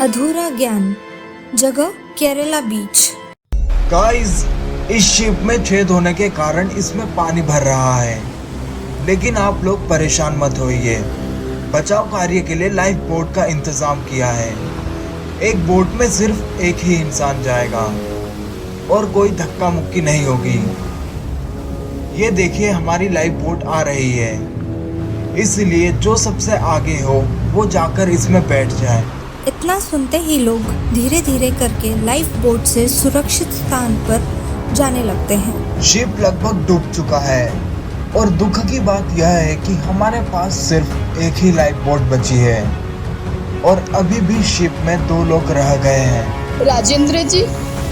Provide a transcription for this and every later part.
अधूरा ज्ञान, जगह केरला बीच। गाइस, इस शिप में छेद होने के कारण इसमें पानी भर रहा है, लेकिन आप लोग परेशान मत होइए। बचाव कार्य के लिए लाइफ बोट का इंतजाम किया है। एक बोट में सिर्फ एक ही इंसान जाएगा और कोई धक्का मुक्की नहीं होगी। ये देखिए, हमारी लाइफ बोट आ रही है, इसलिए जो सबसे आगे हो वो जाकर इसमें बैठ जाए। इतना सुनते ही लोग धीरे धीरे करके लाइफ बोट से सुरक्षित स्थान पर जाने लगते हैं। शिप लगभग डूब चुका है और दुख की बात यह है कि हमारे पास सिर्फ एक ही लाइफ बोट बची है और अभी भी शिप में 2 लोग रह गए हैं। राजेंद्र जी,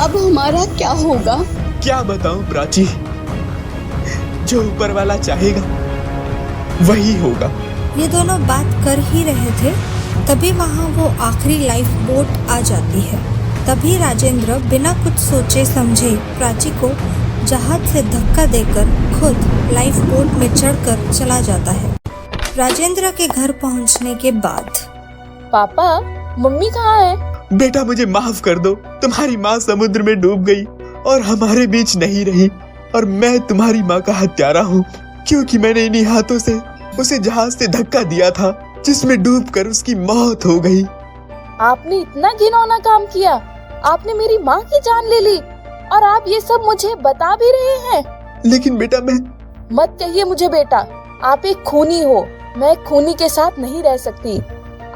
अब हमारा क्या होगा? क्या बताऊं प्राची, जो ऊपर वाला चाहेगा वही होगा। ये दोनों बात कर ही रहे थे, तभी वहाँ वो आखिरी लाइफ बोट आ जाती है। तभी राजेंद्र बिना कुछ सोचे समझे प्राची को जहाज से धक्का देकर खुद लाइफ बोट में चढ़कर चला जाता है। राजेंद्र के घर पहुँचने के बाद पापा, मम्मी कहाँ है? बेटा मुझे माफ कर दो, तुम्हारी माँ समुद्र में डूब गई और हमारे बीच नहीं रही, और मैं तुम्हारी माँ का हत्यारा हूँ, क्योंकि मैंने इन्हीं हाथों से उसे जहाज से धक्का दिया था जिसमें डूबकर उसकी मौत हो गई। आपने इतना घिनौना काम किया, आपने मेरी माँ की जान ले ली और आप ये सब मुझे बता भी रहे हैं। लेकिन बेटा मैं... मत कहिए मुझे बेटा, आप एक खूनी हो। मैं खूनी के साथ नहीं रह सकती।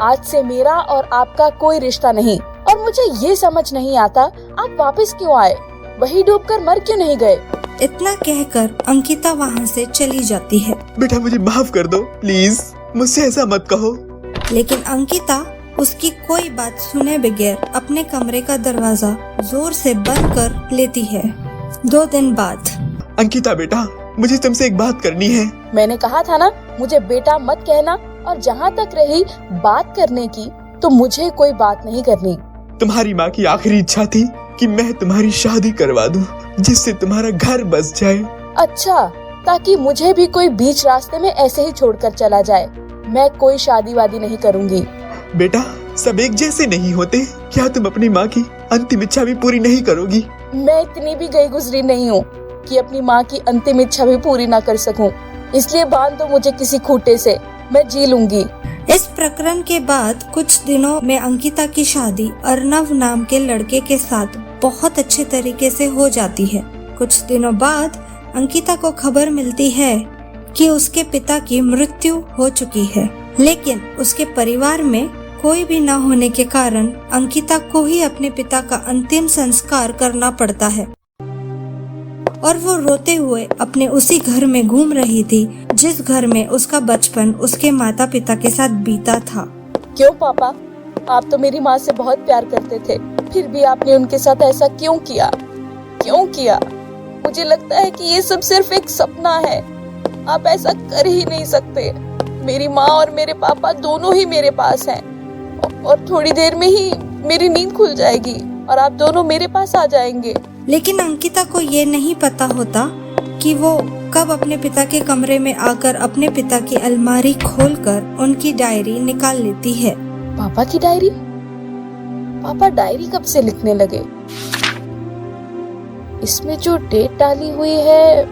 आज से मेरा और आपका कोई रिश्ता नहीं। और मुझे ये समझ नहीं आता आप वापस क्यों आए, वही डूबकर मर क्यों नहीं गए? इतना कहकर अंकिता वहाँ से चली जाती है। बेटा मुझे माफ कर दो प्लीज, मुझसे ऐसा मत कहो। लेकिन अंकिता उसकी कोई बात सुने बगैर अपने कमरे का दरवाजा जोर से बंद कर लेती है। 2 दिन बाद। अंकिता बेटा, मुझे तुमसे एक बात करनी है। मैंने कहा था ना, मुझे बेटा मत कहना। और जहाँ तक रही बात करने की, तो मुझे कोई बात नहीं करनी। तुम्हारी माँ की आखिरी इच्छा थी कि मैं तुम्हारी शादी करवा दूं, जिससे तुम्हारा घर बस जाए। अच्छा, ताकि मुझे भी कोई बीच रास्ते में ऐसे ही छोड़कर चला जाए। मैं कोई शादी वादी नहीं करूंगी। बेटा, सब एक जैसे नहीं होते। क्या तुम अपनी माँ की अंतिम इच्छा भी पूरी नहीं करोगी? मैं इतनी भी गई गुजरी नहीं हूँ कि अपनी माँ की अंतिम इच्छा भी पूरी ना कर सकूं। इसलिए बांध दो मुझे किसी खूंटे से, मैं जी लूंगी। इस प्रकरण के बाद कुछ दिनों में अंकिता की शादी अर्नव नाम के लड़के के साथ बहुत अच्छे तरीके से हो जाती है। कुछ दिनों बाद अंकिता को खबर मिलती है कि उसके पिता की मृत्यु हो चुकी है, लेकिन उसके परिवार में कोई भी न होने के कारण अंकिता को ही अपने पिता का अंतिम संस्कार करना पड़ता है और वो रोते हुए अपने उसी घर में घूम रही थी जिस घर में उसका बचपन उसके माता पिता के साथ बीता था। क्यों पापा, आप तो मेरी माँ से बहुत प्यार करते थे, फिर भी आपने उनके साथ ऐसा क्यों किया? क्यों किया? मुझे लगता है कि ये सब सिर्फ एक सपना है। आप ऐसा कर ही नहीं सकते। मेरी माँ और मेरे पापा दोनों ही मेरे पास हैं और थोड़ी देर में ही मेरी नींद खुल जाएगी और आप दोनों मेरे पास आ जाएंगे। लेकिन अंकिता को ये नहीं पता होता कि वो कब अपने पिता के कमरे में आकर अपने पिता की अलमारी खोलकर उनकी डायरी निकाल लेती है। पापा की डायरी? पापा डायरी कब से लिखने लगे? इसमें जो डेट डाली हुई है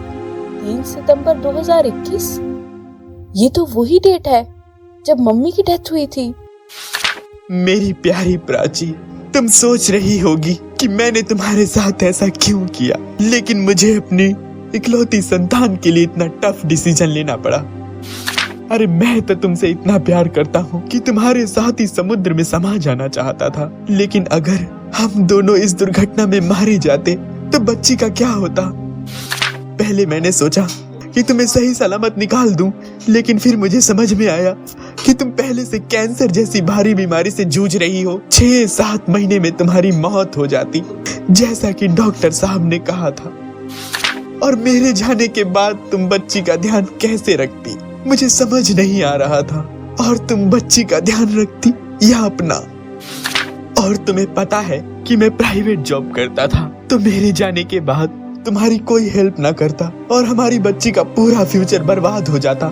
3 सितंबर 2021, ये तो वही डेट है जब मम्मी की डेथ हुई थी। मेरी प्यारी प्राची, तुम सोच रही होगी कि मैंने तुम्हारे साथ ऐसा क्यों किया, लेकिन मुझे अपनी इकलौती संतान के लिए इतना टफ डिसीजन लेना पड़ा। अरे मैं तो तुमसे इतना प्यार करता हूँ कि तुम्हारे साथ ही समुद्र में समा जाना चाहता था, लेकिन अगर हम दोनों इस दुर्घटना में मारे जाते तो बच्ची का क्या होता? पहले मैंने सोचा कि तुम्हें सही सलामत निकाल दूं, लेकिन फिर मुझे समझ में आया कि तुम पहले से कैंसर जैसी भारी बीमारी से जूझ रही हो। 6-7 महीने में तुम्हारी मौत हो जाती, जैसा कि डॉक्टर साहब ने कहा था। और मेरे जाने के बाद तुम बच्ची का ध्यान कैसे रखती, मुझे समझ नहीं आ रहा था। और तुम बच्ची का ध्यान रखती या अपना? और तुम्हें पता है कि मैं प्राइवेट जॉब करता था, तो मेरे जाने के बाद तुम्हारी कोई हेल्प ना करता और हमारी बच्ची का पूरा फ्यूचर बर्बाद हो जाता।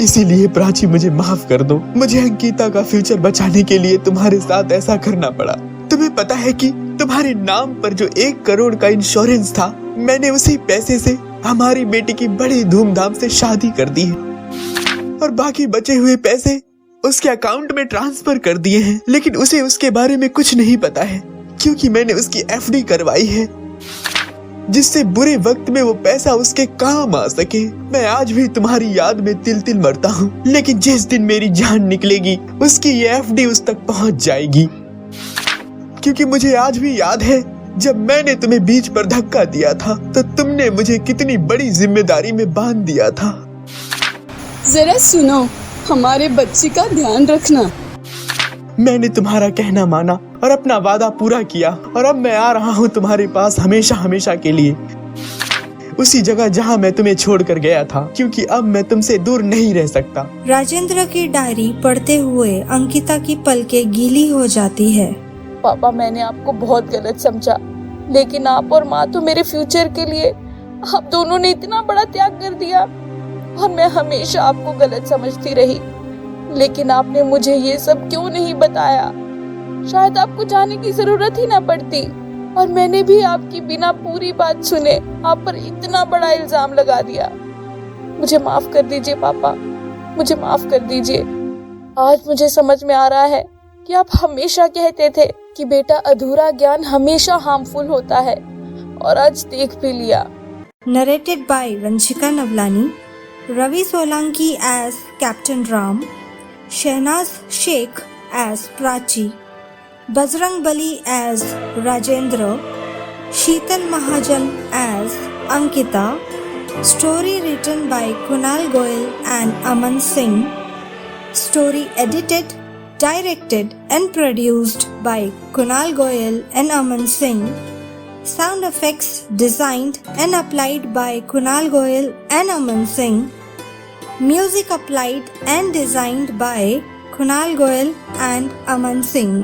इसीलिए प्राची मुझे माफ कर दो। मुझे अंकिता का फ्यूचर बचाने के लिए तुम्हारे साथ ऐसा करना पड़ा। तुम्हें पता है कि तुम्हारे नाम पर जो 1 करोड़ का इंश्योरेंस था, मैंने उसी पैसे से हमारी बेटी की बड़ी धूमधाम से शादी कर दी है और बाकी बचे हुए पैसे उसके अकाउंट में ट्रांसफर कर दिए हैं। लेकिन उसे उसके बारे में कुछ नहीं पता है क्योंकि मैंने उसकी एफडी करवाई है, जिससे बुरे वक्त में वो पैसा उसके काम आ सके। मैं आज भी तुम्हारी याद में तिल तिल मरता हूँ, लेकिन जिस दिन मेरी जान निकलेगी उसकी ये एफडी उस तक पहुँच जाएगी। क्योंकि मुझे आज भी याद है जब मैंने तुम्हें बीच पर धक्का दिया था तो तुमने मुझे कितनी बड़ी जिम्मेदारी में बांध दिया था। जरा सुनो, हमारे बच्चे का ध्यान रखना। मैंने तुम्हारा कहना माना और अपना वादा पूरा किया और अब मैं आ रहा हूँ तुम्हारे पास हमेशा हमेशा के लिए, उसी जगह जहाँ मैं तुम्हें छोड़कर गया था, क्योंकि अब मैं तुमसे दूर नहीं रह सकता। राजेंद्र की डायरी पढ़ते हुए अंकिता की पलकें गीली हो जाती है। पापा, मैंने आपको बहुत गलत समझा, लेकिन आप और माँ तो मेरे फ्यूचर के लिए, आप दोनों ने इतना बड़ा त्याग कर दिया और मैं हमेशा आपको गलत समझती रही। लेकिन आपने मुझे ये सब क्यों नहीं बताया? शायद आपको जाने की जरूरत ही ना पड़ती और मैंने भी आपकी बिना पूरी बात सुने आप पर इतना बड़ा इल्जाम लगा दिया। मुझे माफ कर दीजिए पापा, मुझे माफ कर दीजिए। आज मुझे समझ में आ रहा है कि आप हमेशा कहते थे कि बेटा अधूरा ज्ञान हमेशा हार्मफुल होता है, और आज देख भी लिया। Narrated by Vanshika Navlani, Ravi Solanki as captain Ram, Shehnaz Shaikh as Prachi, Bajrang Bali as Rajendra, Sheetal Mahajan as Ankita. Story written by Kunal Goyal and Aman Singh. Story edited, directed and produced by Kunal Goyal and Aman Singh. Sound effects designed and applied by Kunal Goyal and Aman Singh. Music applied and designed by Kunal Goyal and Aman Singh.